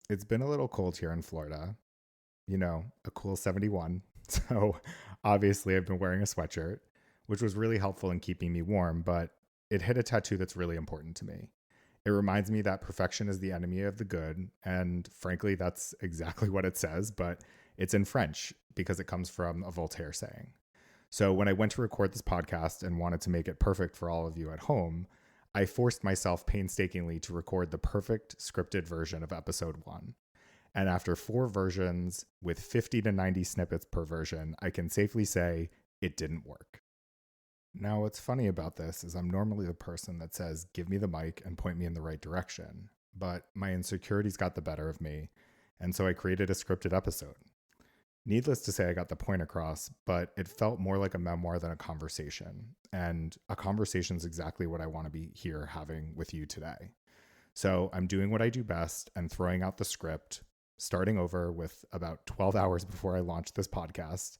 It's been a little cold here in Florida, a cool 71. So obviously, I've been wearing a sweatshirt, which was really helpful in keeping me warm, but it hit a tattoo that's really important to me. It reminds me that perfection is the enemy of the good. And frankly, that's exactly what it says, but it's in French because it comes from a Voltaire saying. So when I went to record this podcast and wanted to make it perfect for all of you at home, I forced myself painstakingly to record the perfect scripted version of episode one. And after 4 versions with 50 to 90 snippets per version, I can safely say it didn't work. Now, what's funny about this is I'm normally the person that says, give me the mic and point me in the right direction. But my insecurities got the better of me. And so I created a scripted episode. Needless to say, I got the point across, but it felt more like a memoir than a conversation. And a conversation is exactly what I want to be here having with you today. So I'm doing what I do best and throwing out the script, starting over with about 12 hours before I launch this podcast.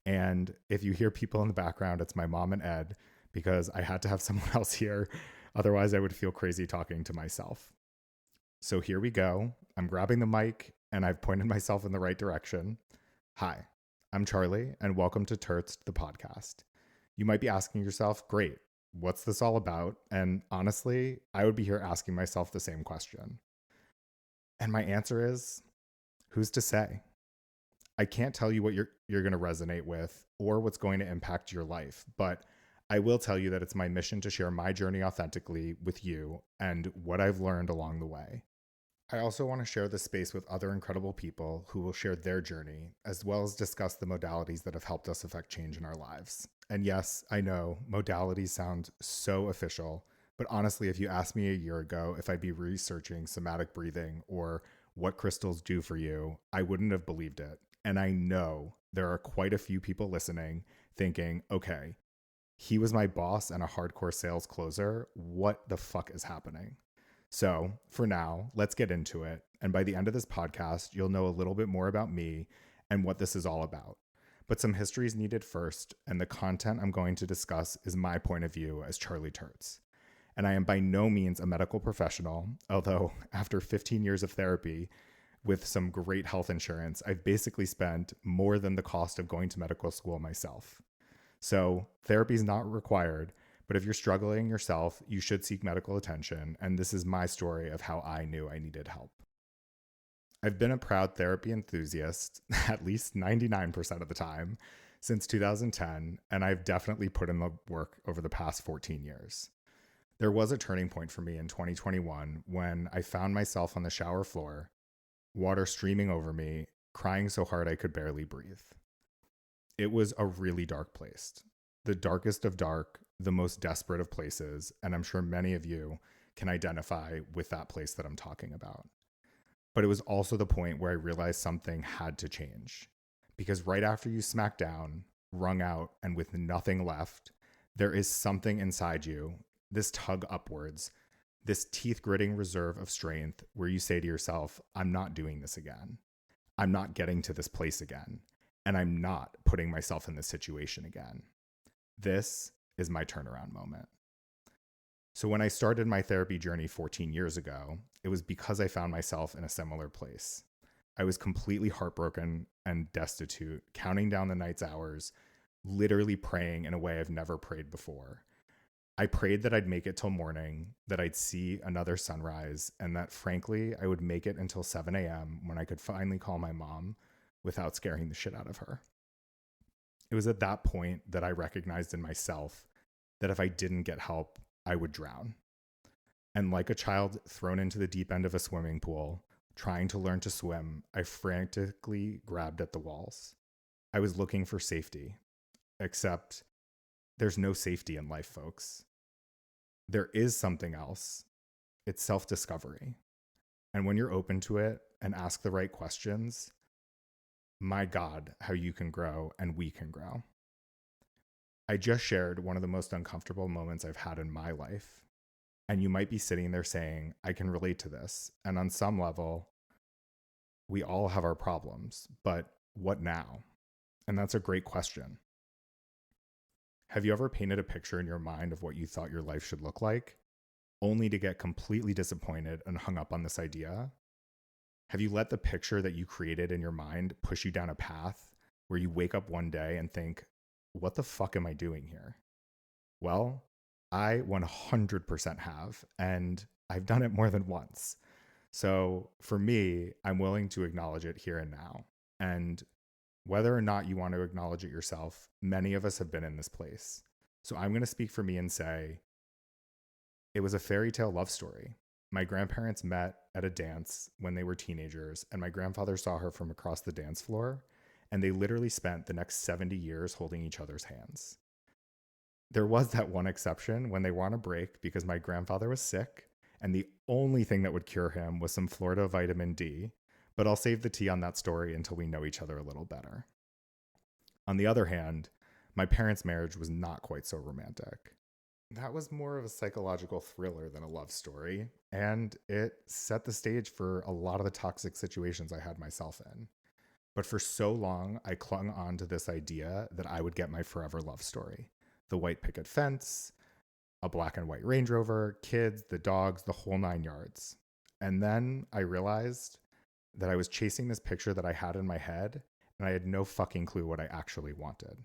And if you hear people in the background, it's my mom and Ed, because I had to have someone else here. Otherwise, I would feel crazy talking to myself. So here we go. I'm grabbing the mic and I've pointed myself in the right direction. Hi, I'm Charlie, and welcome to TURTZED Podcast. You might be asking yourself, great, what's this all about? And honestly, I would be here asking myself the same question. And my answer is, who's to say? I can't tell you what you're going to resonate with or what's going to impact your life, but I will tell you that it's my mission to share my journey authentically with you and what I've learned along the way. I also want to share this space with other incredible people who will share their journey, as well as discuss the modalities that have helped us affect change in our lives. And yes, I know modalities sound so official, but honestly, if you asked me a year ago if I'd be researching somatic breathing or what crystals do for you, I wouldn't have believed it. And I know there are quite a few people listening thinking, okay, he was my boss and a hardcore sales closer. What the fuck is happening? So, for now, let's get into it. And by the end of this podcast, you'll know a little bit more about me and what this is all about. But some history is needed first, and the content I'm going to discuss is my point of view as Charlie Turtz. And I am by no means a medical professional, although after 15 years of therapy with some great health insurance, I've basically spent more than the cost of going to medical school myself. So, therapy is not required. But if you're struggling yourself, you should seek medical attention. And this is my story of how I knew I needed help. I've been a proud therapy enthusiast at least 99% of the time since 2010, and I've definitely put in the work over the past 14 years. There was a turning point for me in 2021 when I found myself on the shower floor, water streaming over me, crying so hard I could barely breathe. It was a really dark place. The darkest of dark, the most desperate of places, and I'm sure many of you can identify with that place that I'm talking about. But it was also the point where I realized something had to change. Because right after you smack down, wrung out, and with nothing left, there is something inside you, this tug upwards, this teeth gritting reserve of strength where you say to yourself, I'm not doing this again. I'm not getting to this place again. And I'm not putting myself in this situation again. This is my turnaround moment. So when I started my therapy journey 14 years ago, it was because I found myself in a similar place. I was completely heartbroken and destitute, counting down the night's hours, literally praying in a way I've never prayed before. I prayed that I'd make it till morning, that I'd see another sunrise, and that frankly, I would make it until 7 a.m. when I could finally call my mom without scaring the shit out of her. It was at that point that I recognized in myself that if I didn't get help, I would drown. And like a child thrown into the deep end of a swimming pool, trying to learn to swim, I frantically grabbed at the walls. I was looking for safety, except there's no safety in life, folks. There is something else. It's self-discovery. And when you're open to it and ask the right questions, my God, how you can grow and we can grow. I just shared one of the most uncomfortable moments I've had in my life. And you might be sitting there saying, I can relate to this. And on some level, we all have our problems, but what now? And that's a great question. Have you ever painted a picture in your mind of what you thought your life should look like, only to get completely disappointed and hung up on this idea? Have you let the picture that you created in your mind push you down a path where you wake up one day and think, what the fuck am I doing here? Well, I 100% have, and I've done it more than once. So for me, I'm willing to acknowledge it here and now. And whether or not you want to acknowledge it yourself, many of us have been in this place. So I'm going to speak for me and say, it was a fairy tale love story. My grandparents met at a dance when they were teenagers, and my grandfather saw her from across the dance floor, and they literally spent the next 70 years holding each other's hands. There was that one exception when they were on a break because my grandfather was sick, and the only thing that would cure him was some Florida vitamin D, but I'll save the tea on that story until we know each other a little better. On the other hand, my parents' marriage was not quite so romantic. That was more of a psychological thriller than a love story, and it set the stage for a lot of the toxic situations I had myself in. But for so long, I clung on to this idea that I would get my forever love story. The white picket fence, a black and white Range Rover, kids, the dogs, the whole 9 yards. And then I realized that I was chasing this picture that I had in my head, and I had no fucking clue what I actually wanted.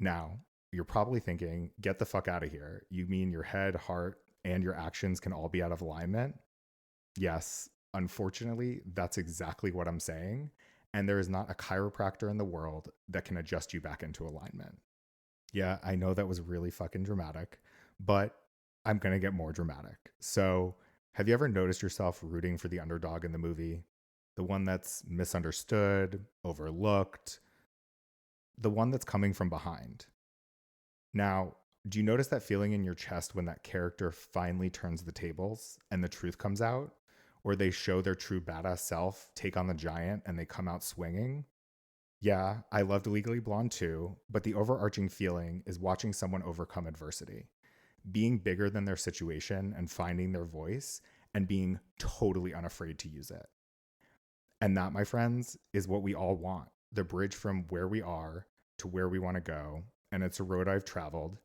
Now, you're probably thinking, get the fuck out of here. You mean your head, heart, and your actions can all be out of alignment? Yes, unfortunately, that's exactly what I'm saying. And there is not a chiropractor in the world that can adjust you back into alignment. Yeah, I know that was really fucking dramatic, but I'm going to get more dramatic. So, have you ever noticed yourself rooting for the underdog in the movie? The one that's misunderstood, overlooked, the one that's coming from behind. Now, do you notice that feeling in your chest when that character finally turns the tables and the truth comes out? Or they show their true badass self, take on the giant, and they come out swinging? Yeah, I loved Legally Blonde too, but the overarching feeling is watching someone overcome adversity, being bigger than their situation and finding their voice and being totally unafraid to use it. And that, my friends, is what we all want, the bridge from where we are to where we want to go. And it's a road I've traveled,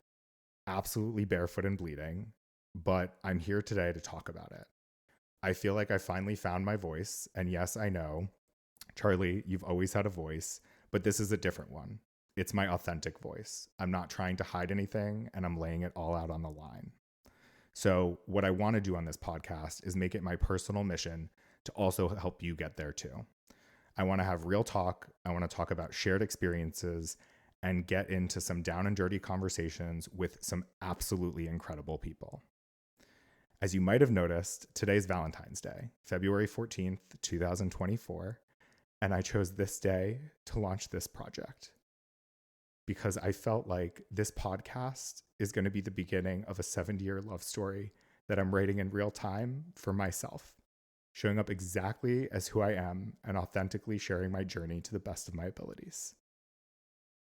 absolutely barefoot and bleeding, but I'm here today to talk about it. I feel like I finally found my voice. And yes, I know, Charlie, you've always had a voice, but this is a different one. It's my authentic voice. I'm not trying to hide anything, and I'm laying it all out on the line. So what I want to do on this podcast is make it my personal mission to also help you get there too. I want to have real talk. I want to talk about shared experiences and get into some down and dirty conversations with some absolutely incredible people. As you might have noticed, today's Valentine's Day, February 14th, 2024, and I chose this day to launch this project because I felt like this podcast is going to be the beginning of a 70-year love story that I'm writing in real time for myself, showing up exactly as who I am and authentically sharing my journey to the best of my abilities.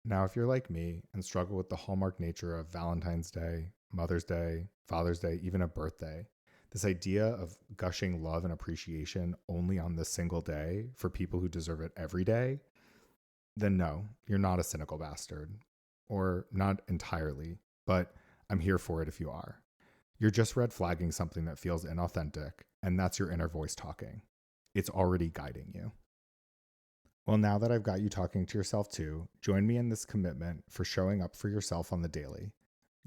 Now, if you're like me and struggle with the hallmark nature of Valentine's Day, Mother's Day, Father's Day, even a birthday, this idea of gushing love and appreciation only on this single day for people who deserve it every day, then no, you're not a cynical bastard. Or not entirely, but I'm here for it if you are. You're just red flagging something that feels inauthentic, and that's your inner voice talking. It's already guiding you. Well, now that I've got you talking to yourself too, join me in this commitment for showing up for yourself on the daily.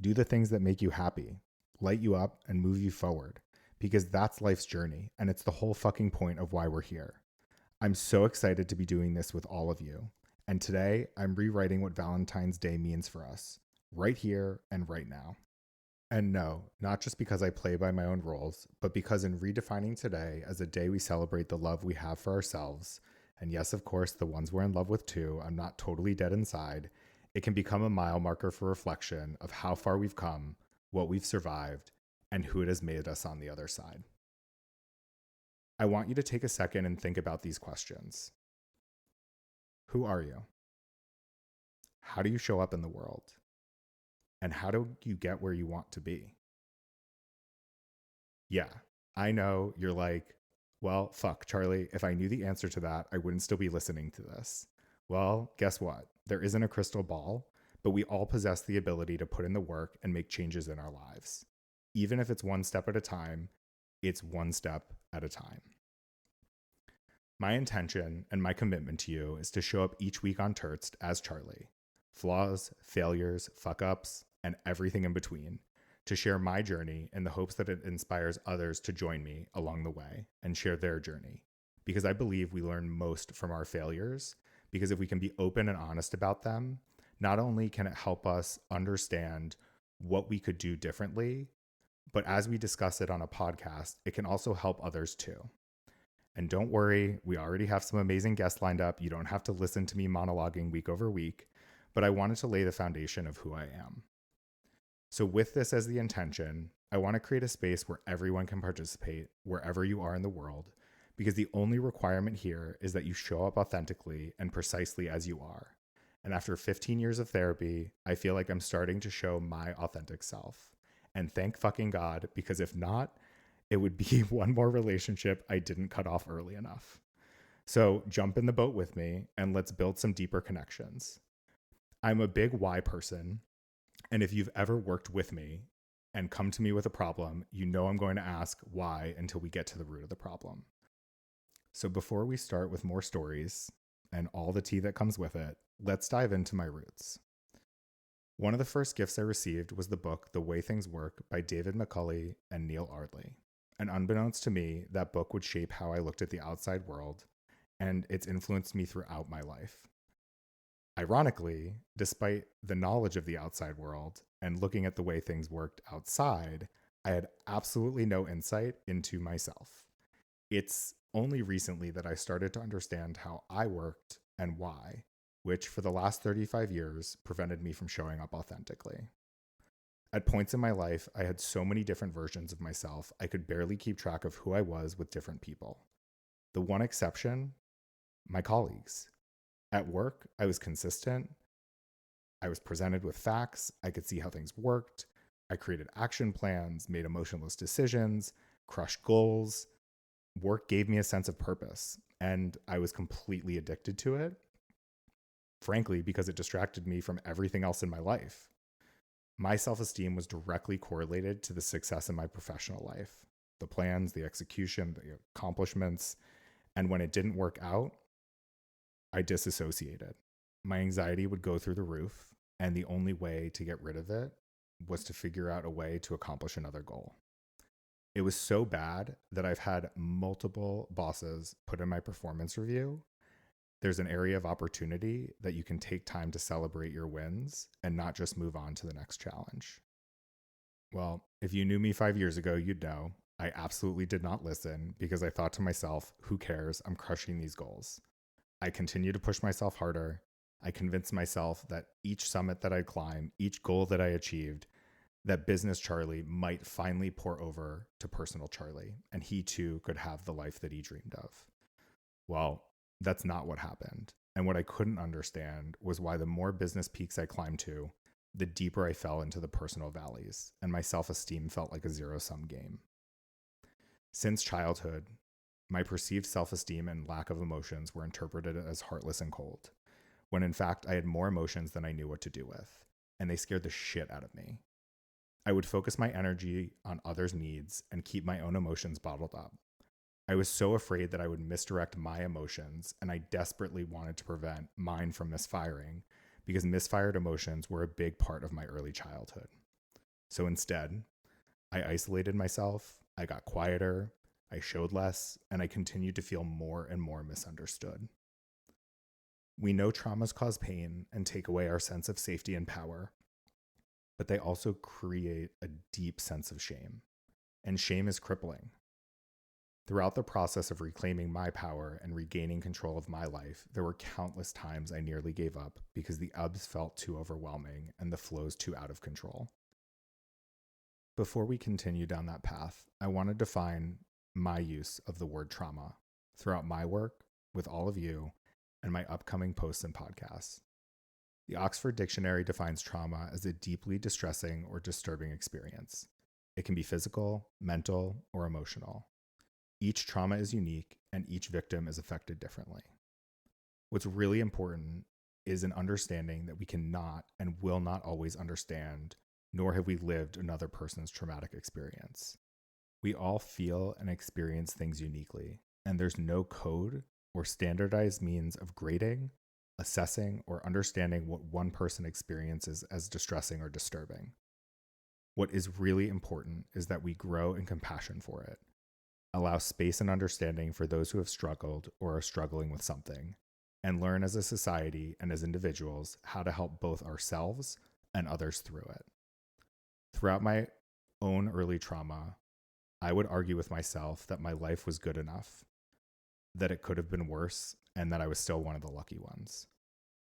Do the things that make you happy, light you up, and move you forward, because that's life's journey, and it's the whole fucking point of why we're here. I'm so excited to be doing this with all of you, and today I'm rewriting what Valentine's Day means for us, right here and right now. And no, not just because I play by my own rules, but because in redefining today as a day we celebrate the love we have for ourselves, and yes, of course, the ones we're in love with too, I'm not totally dead inside, it can become a mile marker for reflection of how far we've come, what we've survived, and who it has made us on the other side. I want you to take a second and think about these questions. Who are you? How do you show up in the world? And how do you get where you want to be? Yeah, I know you're like, well, fuck, Charlie, if I knew the answer to that, I wouldn't still be listening to this. Well, guess what? There isn't a crystal ball, but we all possess the ability to put in the work and make changes in our lives. Even if it's one step at a time, it's one step at a time. My intention and my commitment to you is to show up each week on Turtzed as Charlie. Flaws, failures, fuck-ups, and everything in between. To share my journey in the hopes that it inspires others to join me along the way and share their journey. Because I believe we learn most from our failures, because if we can be open and honest about them, not only can it help us understand what we could do differently, but as we discuss it on a podcast, it can also help others too. And don't worry, we already have some amazing guests lined up. You don't have to listen to me monologuing week over week, but I wanted to lay the foundation of who I am. So with this as the intention, I want to create a space where everyone can participate wherever you are in the world, because the only requirement here is that you show up authentically and precisely as you are. And after 15 years of therapy, I feel like I'm starting to show my authentic self. And thank fucking God, because if not, it would be one more relationship I didn't cut off early enough. So jump in the boat with me and let's build some deeper connections. I'm a big why person. And if you've ever worked with me and come to me with a problem, you know I'm going to ask why until we get to the root of the problem. So before we start with more stories and all the tea that comes with it, let's dive into my roots. One of the first gifts I received was the book The Way Things Work by David McCulley and Neil Ardley. And unbeknownst to me, that book would shape how I looked at the outside world, and it's influenced me throughout my life. Ironically, despite the knowledge of the outside world and looking at the way things worked outside, I had absolutely no insight into myself. It's only recently that I started to understand how I worked and why, which for the last 35 years prevented me from showing up authentically. At points in my life, I had so many different versions of myself, I could barely keep track of who I was with different people. The one exception, my colleagues. At work, I was consistent. I was presented with facts. I could see how things worked. I created action plans, made emotionless decisions, crushed goals. Work gave me a sense of purpose, and I was completely addicted to it, frankly, because it distracted me from everything else in my life. My self-esteem was directly correlated to the success in my professional life, the plans, the execution, the accomplishments, and when it didn't work out, I disassociated. My anxiety would go through the roof, and the only way to get rid of it was to figure out a way to accomplish another goal. It was so bad that I've had multiple bosses put in my performance review. There's an area of opportunity that you can take time to celebrate your wins and not just move on to the next challenge. Well, if you knew me 5 years ago, you'd know I absolutely did not listen because I thought to myself, who cares? I'm crushing these goals. I continue to push myself harder. I convinced myself that each summit that I'd climb, each goal that I achieved, that business Charlie might finally pour over to personal Charlie, and he too could have the life that he dreamed of. Well, that's not what happened. And what I couldn't understand was why the more business peaks I climbed to, the deeper I fell into the personal valleys, and my self-esteem felt like a zero-sum game. Since childhood, my perceived self-esteem and lack of emotions were interpreted as heartless and cold, when in fact I had more emotions than I knew what to do with, and they scared the shit out of me. I would focus my energy on others' needs and keep my own emotions bottled up. I was so afraid that I would misdirect my emotions, and I desperately wanted to prevent mine from misfiring because misfired emotions were a big part of my early childhood. So instead, I isolated myself, I got quieter, I showed less, and I continued to feel more and more misunderstood. We know traumas cause pain and take away our sense of safety and power, but they also create a deep sense of shame, and shame is crippling. Throughout the process of reclaiming my power and regaining control of my life, there were countless times I nearly gave up because the ups felt too overwhelming and the flows too out of control. Before we continue down that path, I want to define my use of the word trauma throughout my work with all of you and my upcoming posts and podcasts. The Oxford Dictionary defines trauma as a deeply distressing or disturbing experience. It can be physical, mental, or emotional. Each trauma is unique and each victim is affected differently. What's really important is an understanding that we cannot and will not always understand, nor have we lived another person's traumatic experience. We all feel and experience things uniquely, and there's no code or standardized means of grading, assessing, or understanding what one person experiences as distressing or disturbing. What is really important is that we grow in compassion for it, allow space and understanding for those who have struggled or are struggling with something, and learn as a society and as individuals how to help both ourselves and others through it. Throughout my own early trauma, I would argue with myself that my life was good enough, that it could have been worse, and that I was still one of the lucky ones.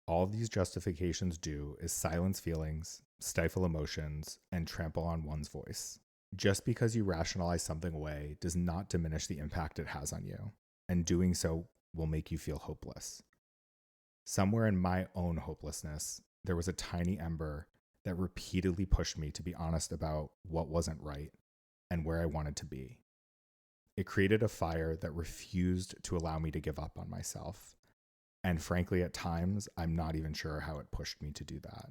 All these justifications do is silence feelings, stifle emotions, and trample on one's voice. Just because you rationalize something away does not diminish the impact it has on you, and doing so will make you feel hopeless. Somewhere in my own hopelessness, there was a tiny ember that repeatedly pushed me to be honest about what wasn't right and where I wanted to be. It created a fire that refused to allow me to give up on myself. And frankly, at times, I'm not even sure how it pushed me to do that.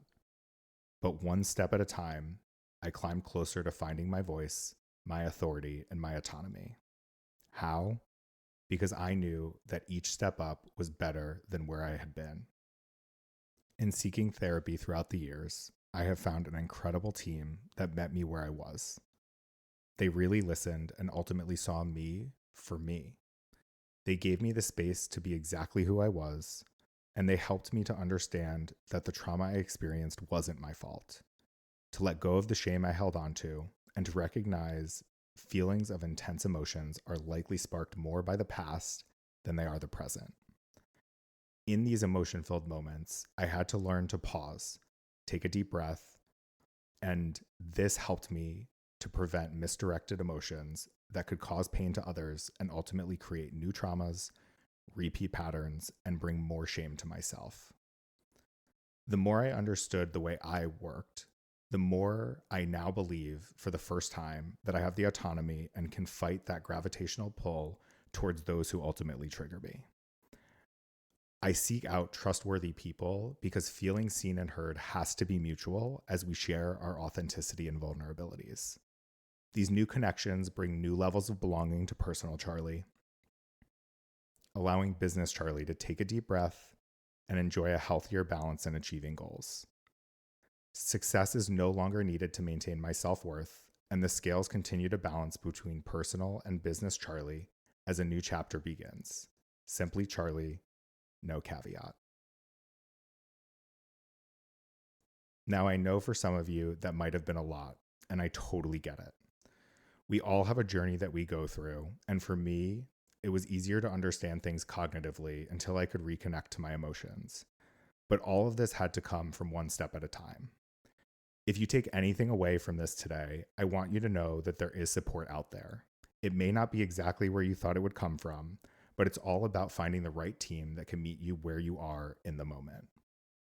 But one step at a time, I climbed closer to finding my voice, my authority, and my autonomy. How? Because I knew that each step up was better than where I had been. In seeking therapy throughout the years, I have found an incredible team that met me where I was. They really listened and ultimately saw me for me. They gave me the space to be exactly who I was, and they helped me to understand that the trauma I experienced wasn't my fault, to let go of the shame I held onto, and to recognize feelings of intense emotions are likely sparked more by the past than they are the present. In these emotion-filled moments, I had to learn to pause, take a deep breath, and this helped me to prevent misdirected emotions that could cause pain to others and ultimately create new traumas, repeat patterns, and bring more shame to myself. The more I understood the way I worked, the more I now believe for the first time that I have the autonomy and can fight that gravitational pull towards those who ultimately trigger me. I seek out trustworthy people because feeling seen and heard has to be mutual as we share our authenticity and vulnerabilities. These new connections bring new levels of belonging to personal Charlie, allowing business Charlie to take a deep breath and enjoy a healthier balance in achieving goals. Success is no longer needed to maintain my self-worth, and the scales continue to balance between personal and business Charlie as a new chapter begins. Simply Charlie, no caveat. Now, I know for some of you that might have been a lot, and I totally get it. We all have a journey that we go through, and for me, it was easier to understand things cognitively until I could reconnect to my emotions. But all of this had to come from one step at a time. If you take anything away from this today, I want you to know that there is support out there. It may not be exactly where you thought it would come from, but it's all about finding the right team that can meet you where you are in the moment.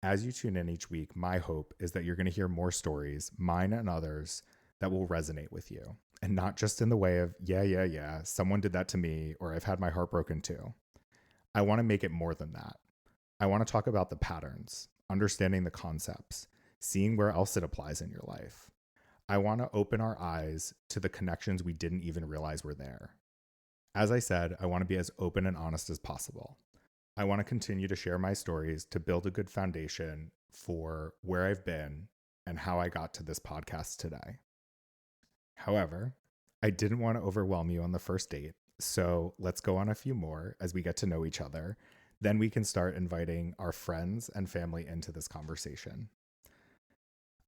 As you tune in each week, my hope is that you're going to hear more stories, mine and others, that will resonate with you. And not just in the way of, yeah, someone did that to me, or I've had my heart broken too. I want to make it more than that. I want to talk about the patterns, understanding the concepts, seeing where else it applies in your life. I want to open our eyes to the connections we didn't even realize were there. As I said, I want to be as open and honest as possible. I want to continue to share my stories to build a good foundation for where I've been and how I got to this podcast today. However, I didn't want to overwhelm you on the first date, so let's go on a few more as we get to know each other. Then we can start inviting our friends and family into this conversation.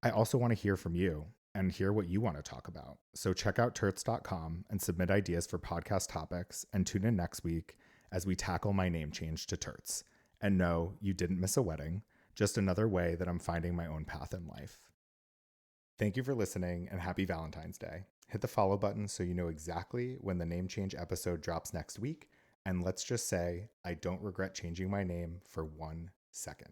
I also want to hear from you and hear what you want to talk about. So check out TURTZED.com and submit ideas for podcast topics, and tune in next week as we tackle my name change to Turtz. And no, you didn't miss a wedding, just another way that I'm finding my own path in life. Thank you for listening, and happy Valentine's Day. Hit the follow button so you know exactly when the name change episode drops next week. And let's just say, I don't regret changing my name for 1 second.